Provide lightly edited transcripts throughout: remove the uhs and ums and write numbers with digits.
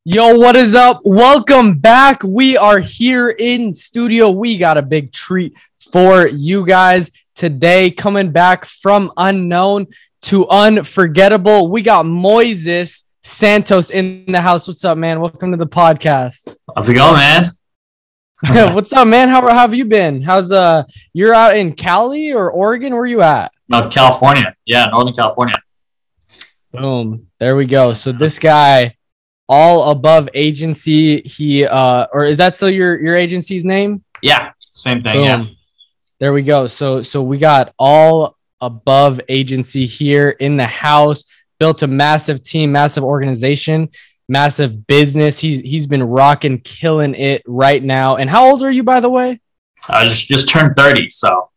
Yo, what is up? Welcome back. We are here in studio. We got a big treat for you guys today. Coming back from unknown to unforgettable. We got Moises Santos in the house. What's up, man? Welcome to the podcast. How's it going, man? What's up, man? How have you been? How's you're out in Cali or Oregon? Where you at? No, California. Yeah, Northern California. Boom. There we go. So this guy, all above agency, he or is that still your agency's name? Yeah, same thing. Boom. Yeah. There we go. So we got all above agency here in the house, built a massive team, massive organization, massive business. He's been rocking, killing it right now. And how old are you, by the way? I just turned 30, so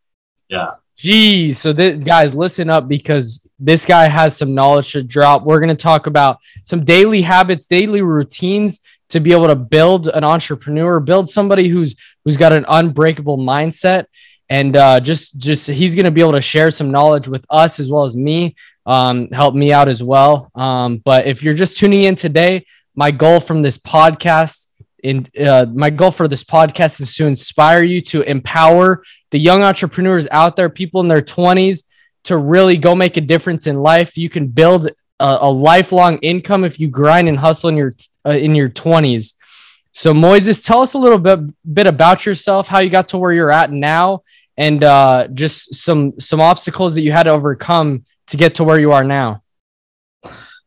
yeah. Geez. So guys, listen up, because this guy has some knowledge to drop. We're going to talk about some daily habits, daily routines to be able to build an entrepreneur, build somebody who's got an unbreakable mindset. And just he's going to be able to share some knowledge with us as well as me, help me out as well. But if you're just tuning in today, my goal for this podcast is to inspire you, to empower the young entrepreneurs out there, people in their 20s, to really go make a difference in life. You can build a lifelong income if you grind and hustle in your 20s. So Moises, tell us a little bit about yourself, how you got to where you're at now, and just some obstacles that you had to overcome to get to where you are now.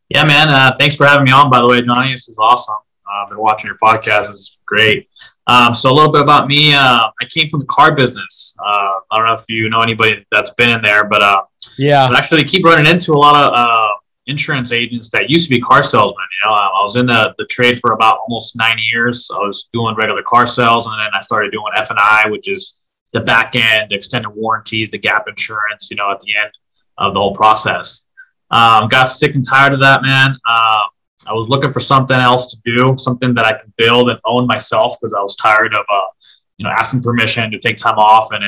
Yeah, man. Thanks for having me on, by the way, Johnny. This is awesome. I've been watching your podcast. It's great. So a little bit about me. I came from the car business. I don't know if you know anybody that's been in there, but yeah, I actually keep running into a lot of insurance agents that used to be car salesmen. You know, I was in the trade for about almost 9 years. I was doing regular car sales, and then I started doing F&I, which is the back end, extended warranties, the gap insurance, you know, at the end of the whole process. Got sick and tired of that, man. I was looking for something else to do, something that I could build and own myself, because I was tired of, asking permission to take time off. And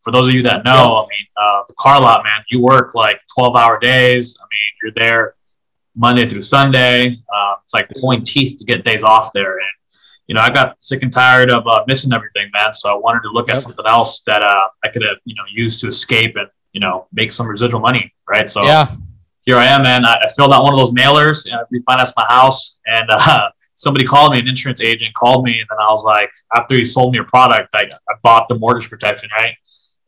for those of you that know, the car lot, man, you work like 12-hour days. I mean, you're there Monday through Sunday. It's like pulling teeth to get days off there. And, I got sick and tired of missing everything, man. So I wanted to look at something else that I could, use to escape and, make some residual money. Right. So yeah. Here I am, man. I filled out one of those mailers, refinanced my house, and somebody called me, an insurance agent called me, and then I was like, after he sold me a product, I bought the mortgage protection, right?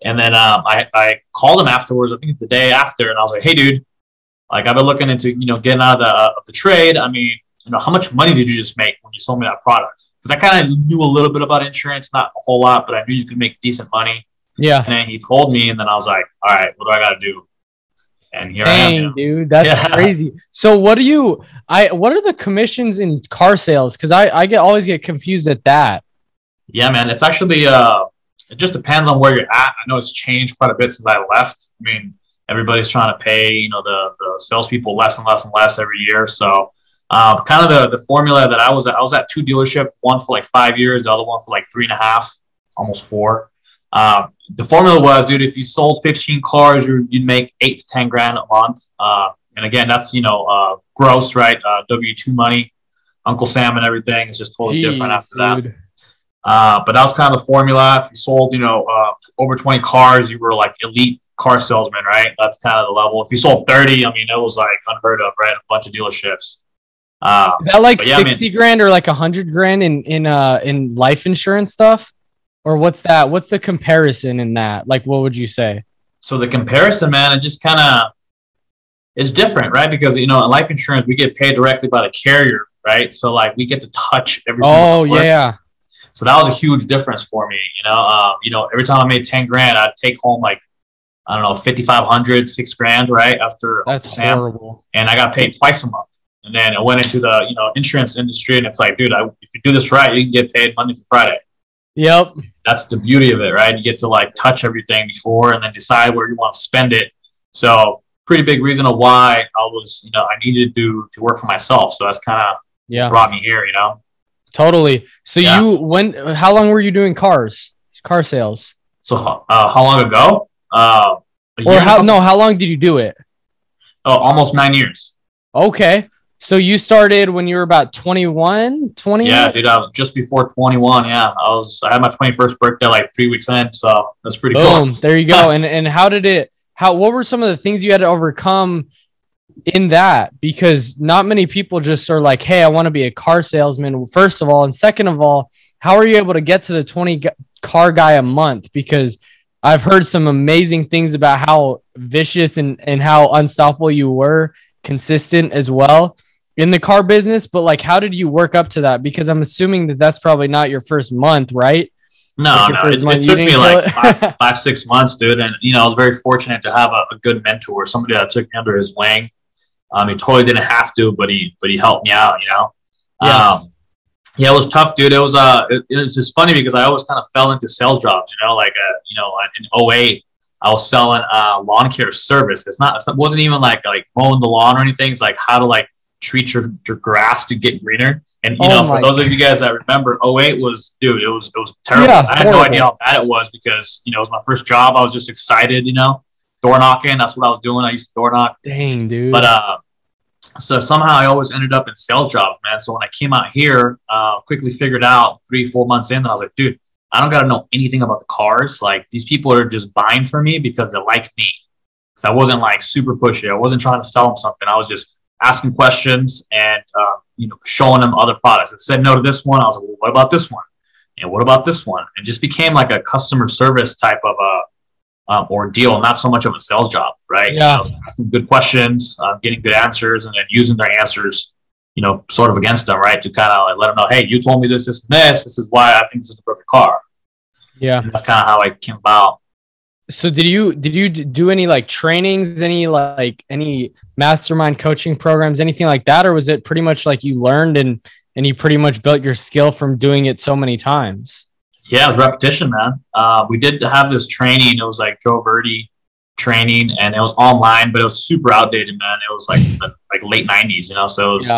And then I called him afterwards, I think the day after, and I was like, hey, dude, like, I've been looking into, getting out of the trade. I mean, how much money did you just make when you sold me that product? Because I kind of knew a little bit about insurance, not a whole lot, but I knew you could make decent money. Yeah. And then he told me, and then I was like, all right, what do I got to do? And here I am, dude, that's crazy. So what are the commissions in car sales? Because I always get confused at that. Yeah, man, it's actually it just depends on where you're at. I know it's changed quite a bit since I left. I mean, everybody's trying to pay the salespeople less and less and less every year. So kind of the formula that I was at two dealerships, one for like 5 years, the other one for like 3.5, almost 4. The formula was, dude, if you sold 15 cars, you'd make 8 to 10 grand a month. And again, that's, gross, right? W-2 money, Uncle Sam and everything is just totally different after that. But that was kind of the formula. If you sold, over 20 cars, you were like elite car salesman, right? That's kind of the level. If you sold 30, I mean, it was like unheard of, right? A bunch of dealerships. Is that like 60 grand or like 100 grand in life insurance stuff? Or what's that? What's the comparison in that? Like, what would you say? So the comparison, man, it just kind of is different, right? Because, in life insurance, we get paid directly by the carrier, right? So like we get to touch every single clip. Yeah. So that was a huge difference for me. Every time I made 10 grand, I'd take home like, I don't know, 5,500, 6 grand, right? After that's horrible. And I got paid twice a month. And then I went into the, insurance industry, and it's like, dude, if you do this right, you can get paid Monday through Friday. Yep. That's the beauty of it, right? You get to like touch everything before and then decide where you want to spend it. So pretty big reason of why I was, I needed to work for myself. So that's kind of brought me here, Totally. So how long were you doing car sales? So how long ago? How long did you do it? Oh, almost 9 years. Okay. So you started when you were about 21, 20? Yeah, dude, I was just before 21. Yeah, I had my 21st birthday like 3 weeks in, so that's pretty cool. Boom, there you go. And how did it, what were some of the things you had to overcome in that? Because not many people just are like, hey, I want to be a car salesman, first of all. And second of all, how are you able to get to the 20 car guy a month? Because I've heard some amazing things about how vicious and how unstoppable you were, consistent as well in the car business. But like, how did you work up to that? Because I'm assuming that that's probably not your first month, right? No, Like it took me like 5, 6 months, dude. And, I was very fortunate to have a good mentor, somebody that took me under his wing. He totally didn't have to, but he helped me out, Yeah. Yeah, it was tough, dude. It was just funny because I always kind of fell into sales jobs, like, in '08, I was selling lawn care service. It wasn't even like mowing the lawn or anything. It's like how to like treat your grass to get greener. And, for those of you guys that remember, '08 was, dude, it was terrible. Yeah, I had no idea how bad it was because, it was my first job. I was just excited, door knocking. That's what I was doing. I used to door knock. Dang, dude. But, so somehow I always ended up in sales jobs, man. So when I came out here, quickly figured out 3-4 months in, and I was like, dude, I don't got to know anything about the cars. Like, these people are just buying from me because they like me. Because I wasn't like super pushy. I wasn't trying to sell them something. I was just asking questions and, showing them other products. I said no to this one. I was like, well, what about this one? And what about this one? It just became like a customer service type of ordeal, not so much of a sales job, right? Yeah. Asking good questions, getting good answers, and then using their answers, sort of against them, right? To kind of like let them know, hey, you told me this, this, and this. This is why I think this is the perfect car. Yeah. And that's kind of how I came about. So did you do any like trainings, any mastermind coaching programs, anything like that? Or was it pretty much like you learned and you pretty much built your skill from doing it so many times? Yeah, it was repetition, man. We did have this training. It was like Joe Verdi training, and it was online, but it was super outdated, man. It was like like late '90s, So it was,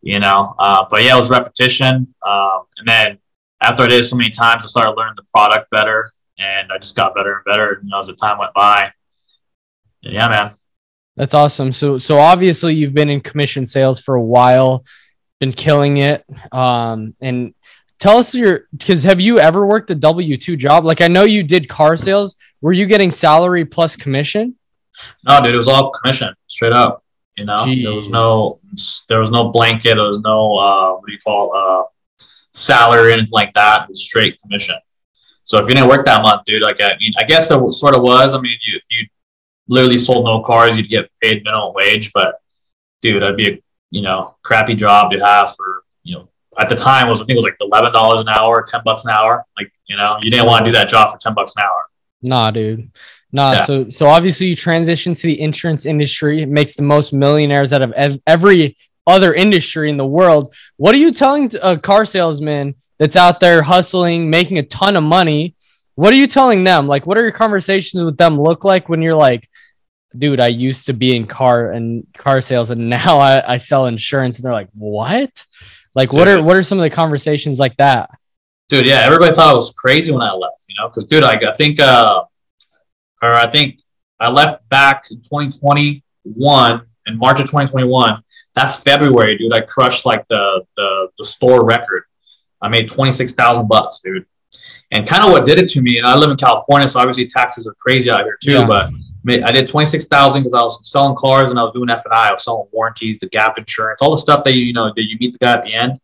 but yeah, it was repetition. And then after I did it so many times, I started learning the product better, and I just got better and better, as the time went by. And yeah, man. That's awesome. So obviously you've been in commission sales for a while, been killing it. And tell us because have you ever worked a W-2 job? Like, I know you did car sales. Were you getting salary plus commission? No, dude, it was all commission, straight up. Jeez. There was no blanket. There was no, what do you call, salary or anything like that. It was straight commission. So if you didn't work that month, dude, like, I guess it sort of was. I mean, if you literally sold no cars, you'd get paid minimum wage. But, dude, that'd be a, crappy job to have for, at the time I think it was like $11 an hour, $10 an hour. Like, you didn't want to do that job for $10 an hour. Nah, dude. Nah. Yeah. So obviously you transitioned to the insurance industry. It makes the most millionaires out of every other industry in the world. What are you telling a car salesman that's out there hustling, making a ton of money? What are you telling them? Like, what are your conversations with them look like when you're like, dude, I used to be in car sales and now I sell insurance? And they're like, what? Like, what are some of the conversations like that? Dude, yeah, everybody thought I was crazy when I left, because, dude, I think I left back in 2021, in March of 2021. That February, dude, I crushed like the store record. I made $26,000, dude. And kind of what did it to me, and I live in California, so obviously taxes are crazy out here too. Yeah. But I did $26,000 because I was selling cars and I was doing F&I. I was selling warranties, the gap insurance, all the stuff that that you meet the guy at the end.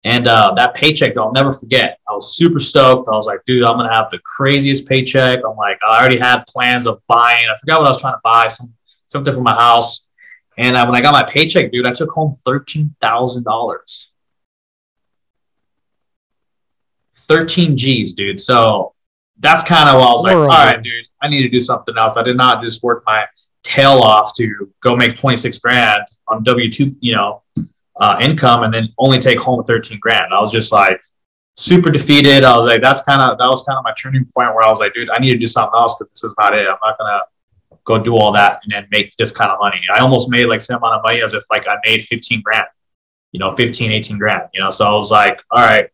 And that paycheck, I'll never forget. I was super stoked. I was like, dude, I'm gonna have the craziest paycheck. I'm like, I already had plans of buying. I forgot what I was trying to buy, something for my house. And when I got my paycheck, dude, I took home $13,000. 13 G's, dude. So that's kind of what I was like, all right, dude, I need to do something else. I did not just work my tail off to go make 26 grand on W-2, income and then only take home 13 grand. I was just like super defeated. I was like, that was kind of my turning point where I was like, dude, I need to do something else because this is not it. I'm not going to go do all that and then make this kind of money. I almost made like same amount of money as if like I made 15 grand, 15, 18 grand, so I was like, all right.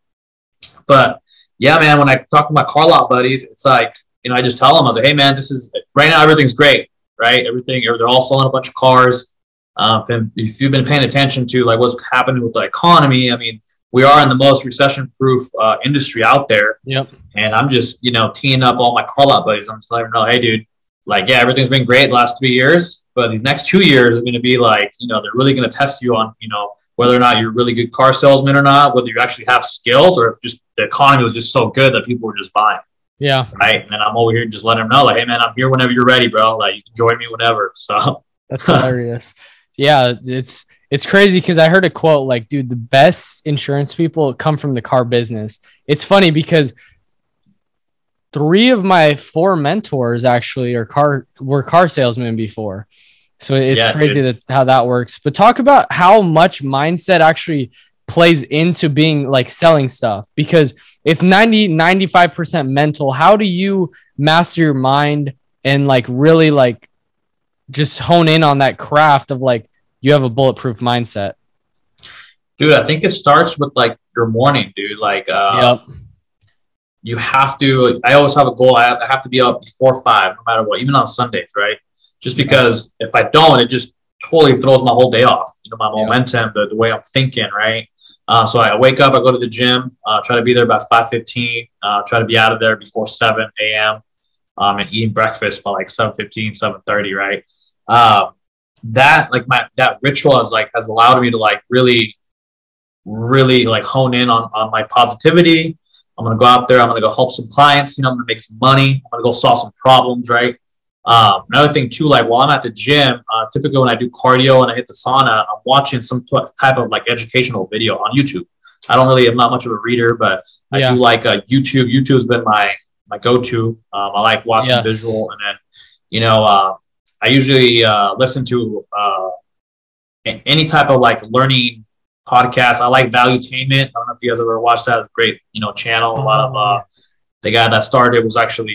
But yeah, man, when I talk to my car lot buddies, it's like, I just tell them, I was like, hey man, this is right now, everything's great, right? They're all selling a bunch of cars. If you've been paying attention to like what's happening with the economy, I mean, we are in the most recession-proof industry out there. Yep. And I'm just, teeing up all my call-out buddies. I'm just letting them know, hey, dude, like, yeah, everything's been great the last 3 years, but these next 2 years are going to be like, they're really going to test you on, whether or not you're a really good car salesman or not, whether you actually have skills, or if just the economy was just so good that people were just buying. Yeah. Right. And I'm over here just letting them know, like, hey, man, I'm here whenever you're ready, bro. Like, you can join me whenever. So that's hilarious. Yeah. It's crazy because I heard a quote like, dude, the best insurance people come from the car business. It's funny because 3 of my 4 mentors actually were car salesmen before. So it's crazy how that works. But talk about how much mindset actually plays into being like selling stuff, because it's 95% mental. How do you master your mind and like really like just hone in on that craft of like, you have a bulletproof mindset? Dude, I think it starts with like your morning, dude. Like, you have to, I always have a goal. I have to be up before 5, no matter what, even on Sundays, right? Just because if I don't, it just totally throws my whole day off, my momentum, the way I'm thinking, right? So I wake up, I go to the gym, try to be there about 5:15, try to be out of there before 7 a.m. And eating breakfast by like 7:15, 7:30, right? That ritual has allowed me to like really like hone in on my positivity. I'm going to go out there. I'm going to go help some clients. I'm going to make some money. I'm going to go solve some problems, right? Another thing too, like while I'm at the gym, typically when I do cardio and I hit the sauna, I'm watching some type of like educational video on YouTube. I'm not much of a reader, but I do like YouTube. YouTube's been my go-to. I like watching visual, and then, I usually listen to any type of like learning podcast. I like Valuetainment. I don't know if you guys ever watched that. It's a great, channel. A lot of the guy that started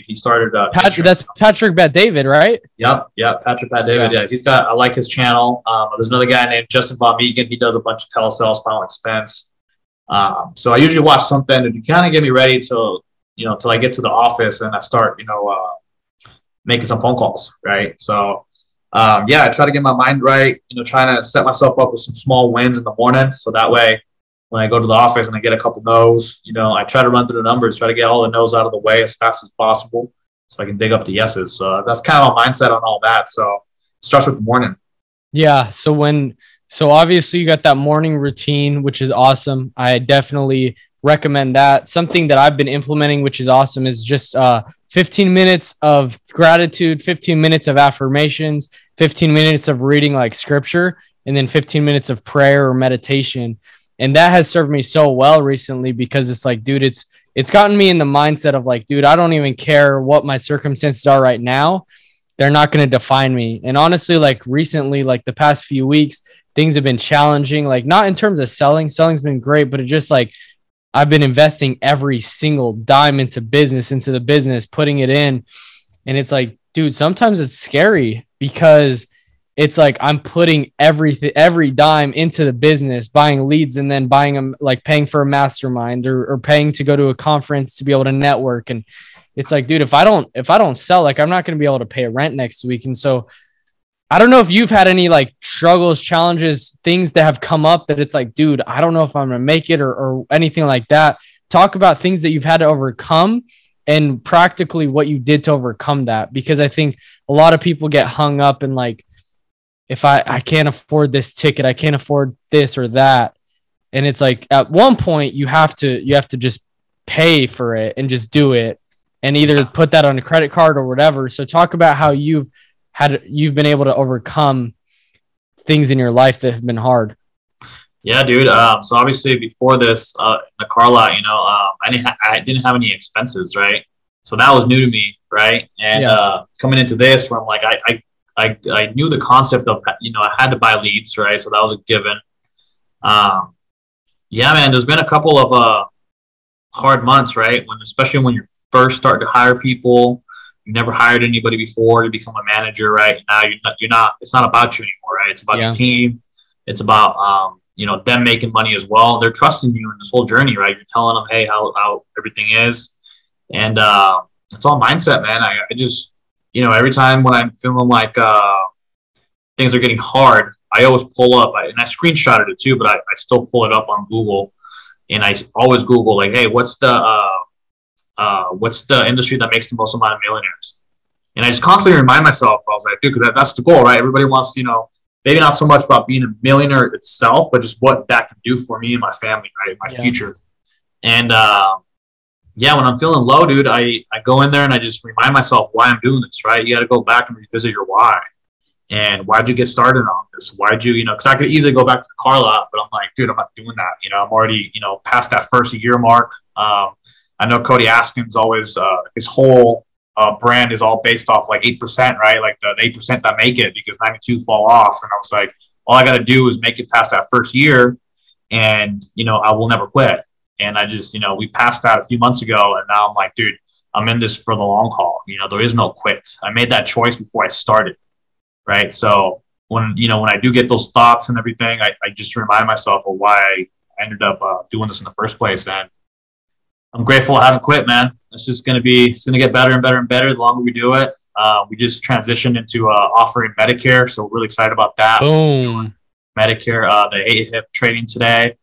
he started that's Patrick Bet-David, right? Yep, Patrick Bet-David. Yeah, I like his channel. There's another guy named Justin Von Meeken. He does a bunch of telesales, final expense. So I usually watch something to kind of get me ready till I get to the office and I start, making some phone calls, right? So I try to get my mind right, trying to set myself up with some small wins in the morning. So that way, when I go to the office and I get a couple no's, I try to run through the numbers, try to get all the no's out of the way as fast as possible so I can dig up the yeses. So that's kind of my mindset on all that. So it starts with the morning. Yeah. So obviously you got that morning routine, which is awesome. I definitely recommend that. Something that I've been implementing, which is awesome, is just 15 minutes of gratitude, 15 minutes of affirmations, 15 minutes of reading like scripture, and then 15 minutes of prayer or meditation. And that has served me so well recently because it's like, dude, it's gotten me in the mindset of like, dude, I don't even care what my circumstances are right now. They're not going to define me. And honestly, like recently, like the past few weeks, things have been challenging, like not in terms of selling's been great, but it just like, I've been investing every single dime into the business, putting it in. And it's like, dude, sometimes it's scary because it's like I'm putting every dime into the business, buying leads and then buying them, like paying for a mastermind or paying to go to a conference to be able to network. And it's like, dude, if I don't sell, like I'm not going to be able to pay rent next week. And so I don't know if you've had any like struggles, challenges, things that have come up that it's like, dude, I don't know if I'm going to make it or anything like that. Talk about things that you've had to overcome and practically what you did to overcome that. Because I think a lot of people get hung up in like, if I can't afford this ticket, I can't afford this or that. And it's like at one point you have to just pay for it and just do it and either put that on a credit card or whatever. So talk about how you've been able to overcome things in your life that have been hard. Yeah, dude. So obviously before this, in the car lot, I didn't have any expenses, right? So that was new to me, right? And coming into this, where I'm like, I knew the concept of, I had to buy leads, right? So that was a given. Man, there's been a couple of hard months, right? Especially when you're first starting to hire people. You never hired anybody before to become a manager, right? Now you're not. It's not about you anymore, right? It's about your team. It's about them making money as well. They're trusting you in this whole journey, right? You're telling them, hey, how everything is, and it's all mindset, man. I just every time when I'm feeling like things are getting hard, I always pull up, and I screenshotted it too, but I still pull it up on Google, and I always Google like, hey, what's the industry that makes the most amount of millionaires? And I just constantly remind myself, I was like, dude, because that's the goal, right? Everybody wants to, maybe not so much about being a millionaire itself, but just what that can do for me and my family, right? My future. And yeah, when I'm feeling low, dude, I go in there and I just remind myself why I'm doing this, right? You got to go back and revisit your why. And why'd you get started on this? Why'd you, because I could easily go back to the car lot, but I'm like, dude, I'm not doing that. I'm already, past that first year mark. I know Cody Askins always, his whole brand is all based off like 8%, right? Like the 8% that make it, because 92 fall off. And I was like, all I got to do is make it past that first year, and, I will never quit. And I just, we passed that a few months ago, and now I'm like, dude, I'm in this for the long haul. There is no quit. I made that choice before I started, right? So when I do get those thoughts and everything, I just remind myself of why I ended up doing this in the first place. And I'm grateful I haven't quit, man. It's going to get better and better and better the longer we do it. We just transitioned into offering Medicare, so we're really excited about that. Boom. Medicare, the AHIP training today.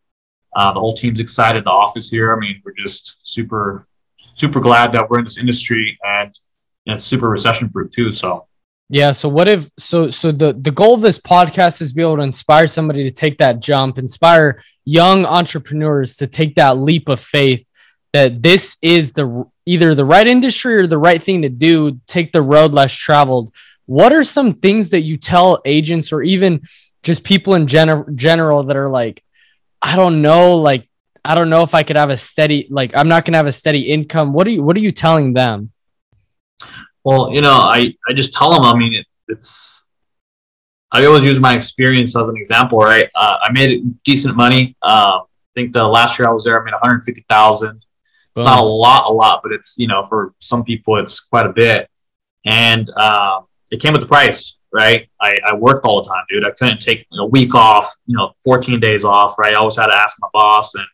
The whole team's excited. The office here. I mean, we're just super, super glad that we're in this industry, and it's super recession proof too. So yeah. So what if the goal of this podcast is to be able to inspire somebody to take that jump, inspire young entrepreneurs to take that leap of faith that this is either the right industry or the right thing to do, take the road less traveled. What are some things that you tell agents or even just people in general that are like, I don't know if I could have a steady, I'm not going to have a steady income. What are you telling them? Well, I just tell them, I mean, I always use my experience as an example, right? I made decent money. I think the last year I was there, I made 150,000. It's not a lot, but it's, for some people it's quite a bit. And it came with the price, right? I worked all the time, dude. I couldn't take a week off, 14 days off, right? I always had to ask my boss and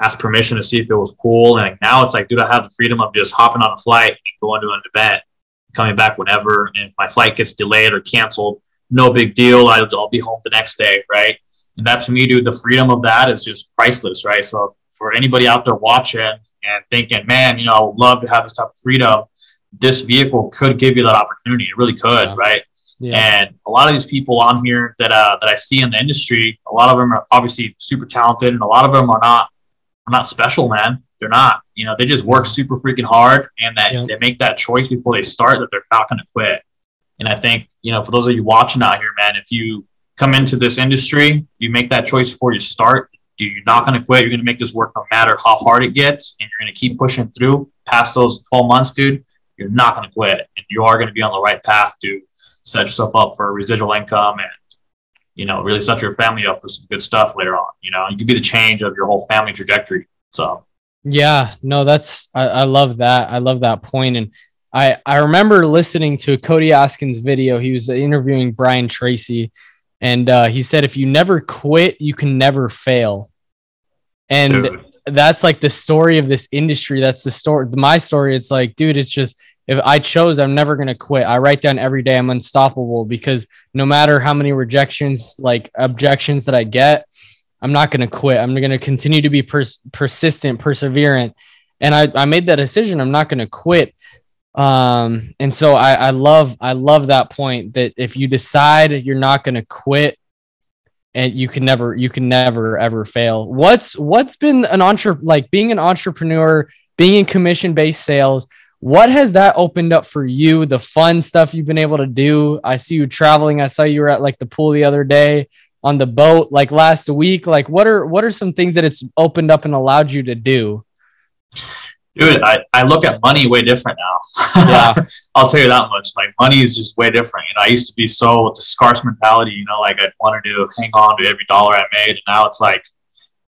ask permission to see if it was cool. And now it's like, dude, I have the freedom of just hopping on a flight and going to an event, coming back whenever. And if my flight gets delayed or canceled, no big deal. I'll be home the next day, right? And that, to me, dude, the freedom of that is just priceless, right? So for anybody out there watching and thinking, man, I would love to have this type of freedom, this vehicle could give you that opportunity. It really could, right? Yeah. And a lot of these people on here that I see in the industry, a lot of them are obviously super talented, and a lot of them are not special, man. They're not. They just work super freaking hard, and they make that choice before they start that they're not going to quit. And I think, for those of you watching out here, man, if you come into this industry, you make that choice before you start, dude, you're not going to quit. You're going to make this work no matter how hard it gets, and you're going to keep pushing through past those 12 months, dude. You're not going to quit, and you are going to be on the right path to set yourself up for residual income and, really set your family up for some good stuff later on. You could be the change of your whole family trajectory. So, yeah, no, I love that. I love that point. And I remember listening to a Cody Askins video. He was interviewing Brian Tracy, and he said, if you never quit, you can never fail. And dude, that's like the story of this industry. That's the story. My story. It's like, dude, it's just, if I chose, I'm never going to quit. I write down every day I'm unstoppable, because no matter how many objections that I get, I'm not going to quit. I'm going to continue to be persistent, perseverant. And I made that decision. I'm not going to quit. And so I love that point, that if you decide you're not going to quit, and you can never ever fail. What's been being an entrepreneur, being in commission-based sales, what has that opened up for you? The fun stuff you've been able to do. I see you traveling. I saw you were at the pool the other day, on the boat last week. What are some things that it's opened up and allowed you to do? Dude, I look at money way different now. Yeah. I'll tell you that much. Money is just way different. I used to be so with the scarce mentality, I'd wanted to hang on to every dollar I made. And now it's like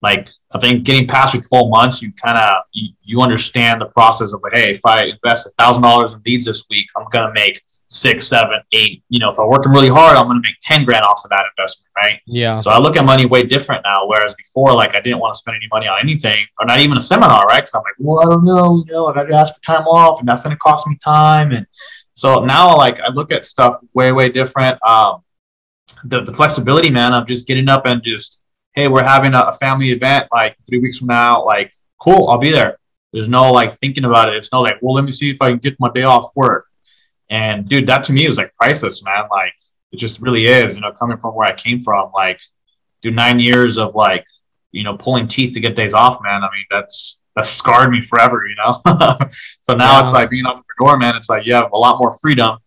I think getting past your 12 months, you kind of, you understand the process of hey, if I invest $1,000 in leads this week, I'm going to make 6, 7, 8, if I'm working really hard, I'm going to make 10 grand off of that investment. Right. Yeah. So I look at money way different now. Whereas before, I didn't want to spend any money on anything, or not even a seminar. Right. Cause I'm like, well, I don't know, I got to ask for time off, and that's going to cost me time. And so now, I look at stuff way, way different. the flexibility, man, of just getting up and just, hey, we're having a family event like 3 weeks from now. Like, cool, I'll be there. There's no like thinking about it. It's no like, well, let me see if I can get my day off work. And dude, that to me is like priceless, man. Like, it just really is, you know, coming from where I came from. Like, dude, 9 years of like, you know, pulling teeth to get days off, man. I mean, that's scarred me forever, you know. So now it's like being an entrepreneur, man. It's like you have a lot more freedom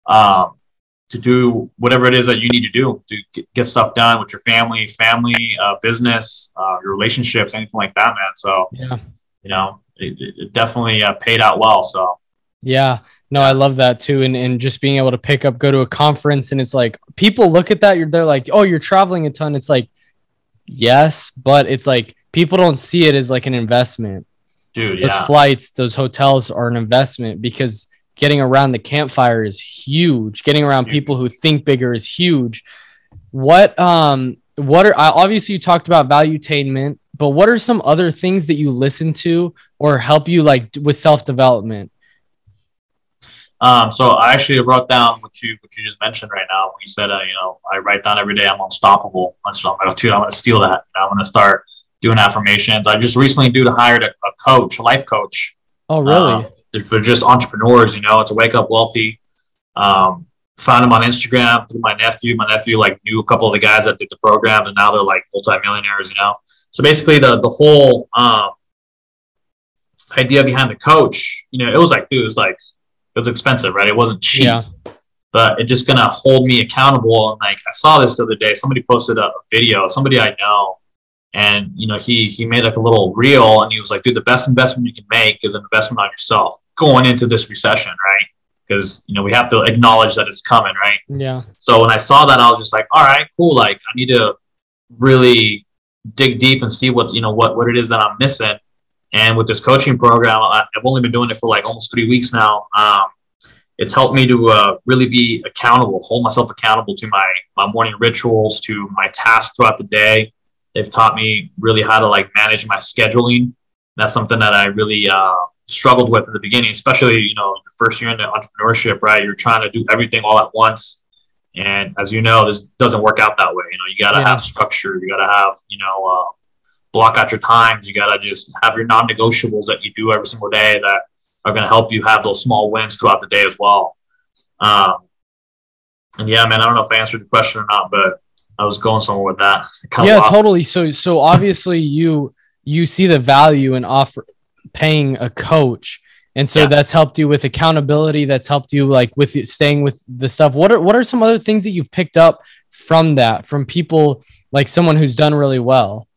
to do whatever it is that you need to do to get stuff done with your family, business, your relationships, anything like that, man. So, you know, it definitely paid out well. So, yeah, no, I love that too. And just being able to pick up, go to a conference, and it's like, people look at that. They're like, oh, you're traveling a ton. It's like, yes, but it's like, people don't see it as like an investment. Dude, those flights, those hotels are an investment, because getting around the campfire is huge. Getting around people who think bigger is huge. What are, obviously you talked about valuetainment, but what are some other things that you listen to or help you like with self-development? So I actually wrote down what you just mentioned right now when you said, you know, I write down every day I'm unstoppable. I'm like, dude, I'm going to steal that. I'm going to start doing affirmations. I just recently hired a coach, a life coach. Oh, really? For just entrepreneurs, you know, to wake up wealthy. Found him on Instagram through my nephew. My nephew like knew a couple of the guys that did the programs, and now they're like multimillionaires, you know. So basically the whole idea behind the coach, you know, it was like, dude, it was expensive, right? It wasn't cheap. Yeah. But it's just gonna hold me accountable. And like I saw this the other day, somebody posted a video, somebody I know, and you know, he made like a little reel, and he was like, dude, the best investment you can make is an investment on yourself going into this recession, right? Because you know, we have to acknowledge that it's coming, right? Yeah. So when I saw that, I was just like, all right, cool. Like I need to really dig deep and see what it is that I'm missing. And with this coaching program, I've only been doing it for like almost 3 weeks now. It's helped me to really be accountable, hold myself accountable to my morning rituals, to my tasks throughout the day. They've taught me really how to like manage my scheduling. That's something that I really struggled with at the beginning, especially, you know, the first year in the entrepreneurship, right? You're trying to do everything all at once. And as you know, this doesn't work out that way. You know, you got to have structure. You got to have, you know, block out your times. You got to just have your non-negotiables that you do every single day that are going to help you have those small wins throughout the day as well. And yeah, man, I don't know if I answered the question or not, but I was going somewhere with that. Yeah, totally. So obviously you see the value in paying a coach. And so that's helped you with accountability. That's helped you like with staying with the stuff. What are some other things that you've picked up from people like someone who's done really well?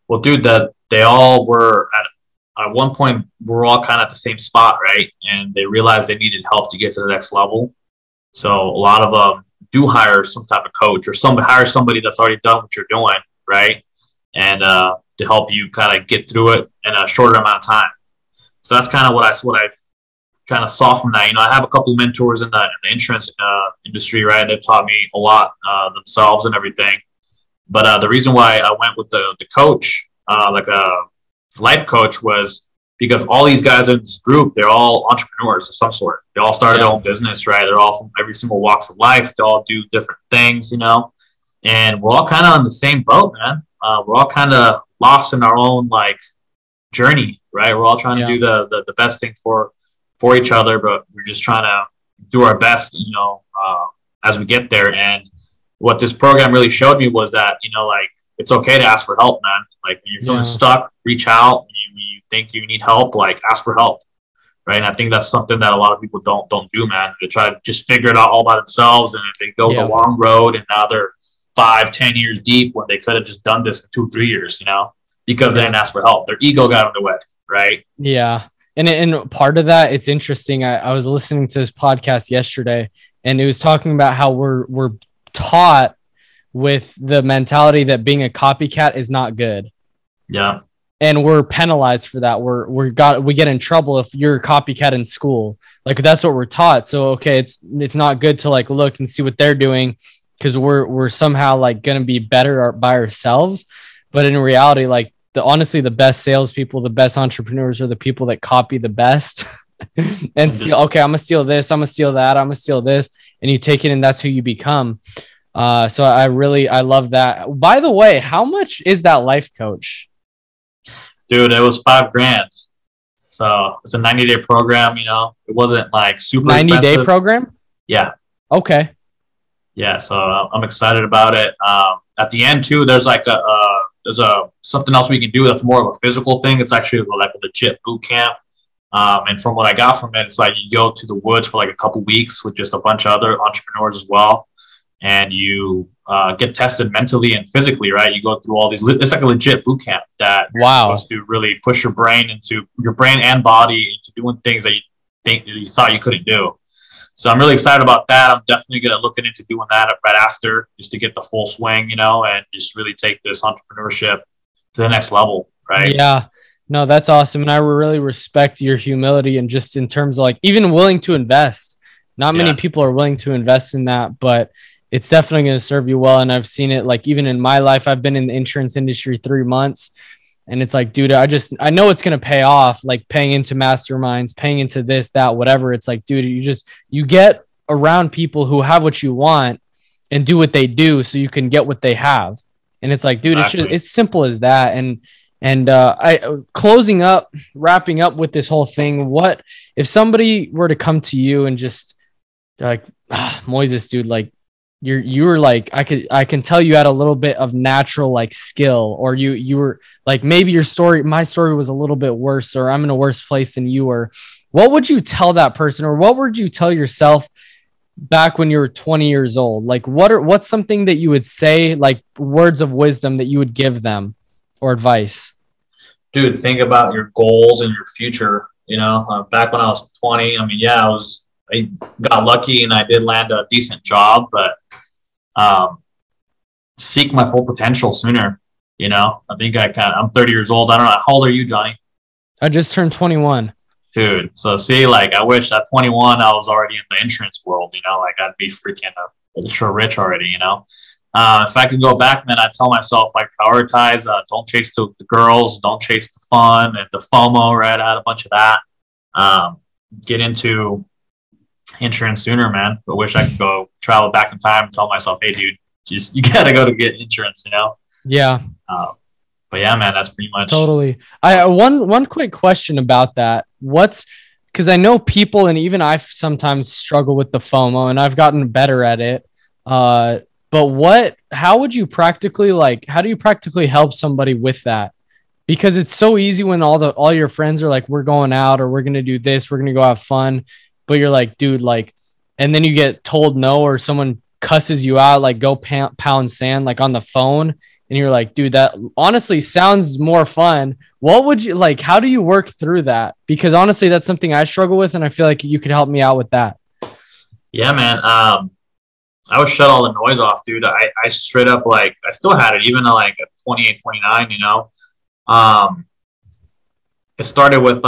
Well, dude, that they all were at one point, we're all kind of at the same spot, right? And they realized they needed help to get to the next level. So a lot of them do hire some type of coach or hire somebody that's already done what you're doing, right? And to help you kind of get through it in a shorter amount of time. So that's kind of what I've kind of saw from that. You know, I have a couple of mentors in the insurance industry, right? They've taught me a lot themselves and everything. But the reason why I went with the coach, like a life coach, was because all these guys in this group, they're all entrepreneurs of some sort. They all started their own business, right? They're all from every single walks of life. They all do different things, you know, and we're all kind of on the same boat, man. We're all kind of lost in our own like journey, right? We're all trying to do the best thing for each other, but we're just trying to do our best, you know, as we get there. And what this program really showed me was that, you know, like, it's okay to ask for help, man. Like when you're feeling stuck, reach out. When you think you need help, like ask for help, right? And I think that's something that a lot of people don't do, man. They try to just figure it out all by themselves, and they go the long road, and now they're 5-10 years deep when they could have just done this in 2-3 years, you know, because they didn't ask for help. Their ego got in the way, right? Yeah. And part of that, it's interesting. I was listening to this podcast yesterday, and it was talking about how we're taught with the mentality that being a copycat is not good. Yeah. And we're penalized for that. We get in trouble if you're a copycat in school. Like that's what we're taught. So, okay, it's not good to like look and see what they're doing, because we're somehow like going to be better by ourselves. But in reality, like honestly, the best salespeople, the best entrepreneurs are the people that copy the best and see, okay, I'm going to steal this. I'm going to steal that. I'm going to steal this. And you take it, and that's who you become. So I love that. By the way, how much is that life coach? Dude, it was $5,000. So it's a 90-day program, you know. It wasn't like super 90-day expensive. program? Yeah. Okay. Yeah. So I'm excited about it. At the end too, there's like there's something else we can do that's more of a physical thing. It's actually like a legit boot camp. And from what I got from it, it's like you go to the woods for like a couple weeks with just a bunch of other entrepreneurs as well. And you get tested mentally and physically, right? You go through all these, it's like a legit boot camp that you're supposed to really push your brain and body into doing things that you thought you couldn't do. So I'm really excited about that. I'm definitely going to look into doing that right after, just to get the full swing, you know, and just really take this entrepreneurship to the next level, right? Yeah. No, that's awesome. And I really respect your humility, and just in terms of like even willing to invest. Not many people are willing to invest in that, but it's definitely going to serve you well. And I've seen it, like, even in my life, I've been in the insurance industry 3 months, and it's like, dude, I know it's going to pay off, like paying into masterminds, paying into this, that, whatever. It's like, dude, you get around people who have what you want and do what they do so you can get what they have. And it's like, dude, it's simple as that. And wrapping up with this whole thing, what if somebody were to come to you and just like, Moises, dude, like, you were like, I can tell you had a little bit of natural like skill, or you were like, maybe my story was a little bit worse, or I'm in a worse place than you were. What would you tell that person, or what would you tell yourself back when you were 20 years old? Like, what's something that you would say, like words of wisdom that you would give them, or advice? Dude, think about your goals and your future. You know, back when I was 20, I mean, yeah, I got lucky and I did land a decent job, but seek my full potential sooner. You know, I think I'm 30 years old. I don't know. How old are you, Johnny? I just turned 21. Dude, so see, like, I wish at 21 I was already in the insurance world. You know, like I'd be freaking ultra rich already. You know, if I could go back, man, I'd tell myself, like, prioritize. Don't chase the girls. Don't chase the fun and the FOMO. Right, I had a bunch of that. Get into insurance sooner, man. I wish I could go travel back in time and tell myself, hey, dude, you gotta go to get insurance, you know? Yeah. But yeah, man, that's pretty much totally. I one quick question about that. Because I know people, and even I sometimes struggle with the FOMO, and I've gotten better at it. But how do you practically help somebody with that? Because it's so easy when all your friends are like, we're going out, or we're going to do this, we're going to go have fun. But you're like, dude, like, and then you get told no, or someone cusses you out, like, go pound sand, like on the phone. And you're like, dude, that honestly sounds more fun. What would you like? How do you work through that? Because honestly, that's something I struggle with, and I feel like you could help me out with that. Yeah, man. I would shut all the noise off, dude. I straight up, like, I still had it even like at 28, 29, you know. It started with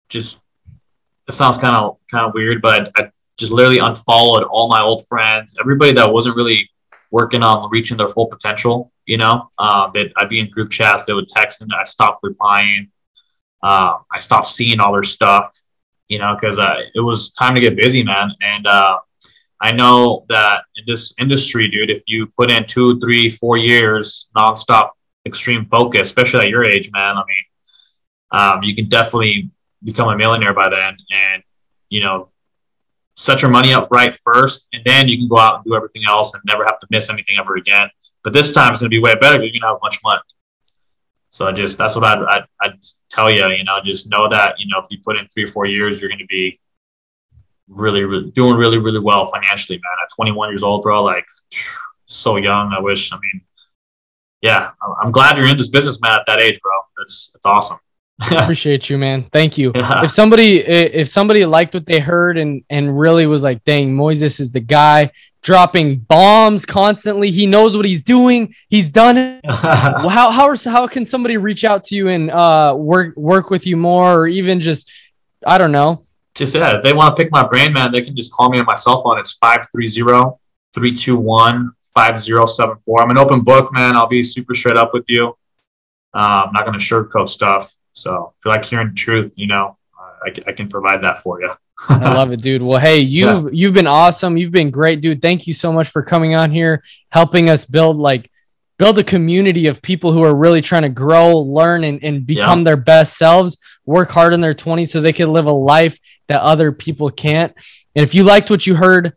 just, it sounds kind of weird, but I just literally unfollowed all my old friends, everybody that wasn't really working on reaching their full potential. You know, I'd be in group chats, they would text, and I stopped replying. I stopped seeing all their stuff, you know, because it was time to get busy, man. And I know that in this industry, dude, if you put in 2, 3, 4 years nonstop extreme focus, especially at your age, man, I mean, you can definitely become a millionaire by then. And, you know, set your money up right first, and then you can go out and do everything else and never have to miss anything ever again. But this time it's going to be way better because you're going to have a bunch of money. So that's what I'd tell you, you know, just know that, you know, if you put in 3 or 4 years, you're going to be really doing really, really well financially, man. At 21 years old, bro, like, so young. I mean, yeah, I'm glad you're in this business, man, at that age, bro. It's awesome. Appreciate you, man. Thank you. Yeah. If somebody liked what they heard and really was like, dang, Moises is the guy dropping bombs constantly. He knows what he's doing. He's done it. How can somebody reach out to you and work with you more, or even just, I don't know. Just, yeah, if they want to pick my brain, man, they can just call me on my cell phone. It's 530-321-5074. I'm an open book, man. I'll be super straight up with you. I'm not going to sugarcoat stuff. So if you like hearing the truth, you know, I can provide that for you. I love it, dude. Well, hey, you've been awesome. You've been great, dude. Thank you so much for coming on here, helping us build a community of people who are really trying to grow, learn, and become their best selves, work hard in their 20s so they can live a life that other people can't. And if you liked what you heard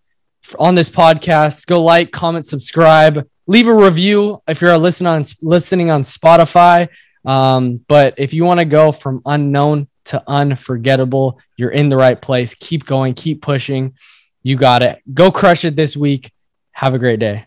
on this podcast, go like, comment, subscribe, leave a review if you're listening on Spotify. But if you want to go from unknown to unforgettable, you're in the right place. Keep going, keep pushing. You got it. Go crush it this week. Have a great day.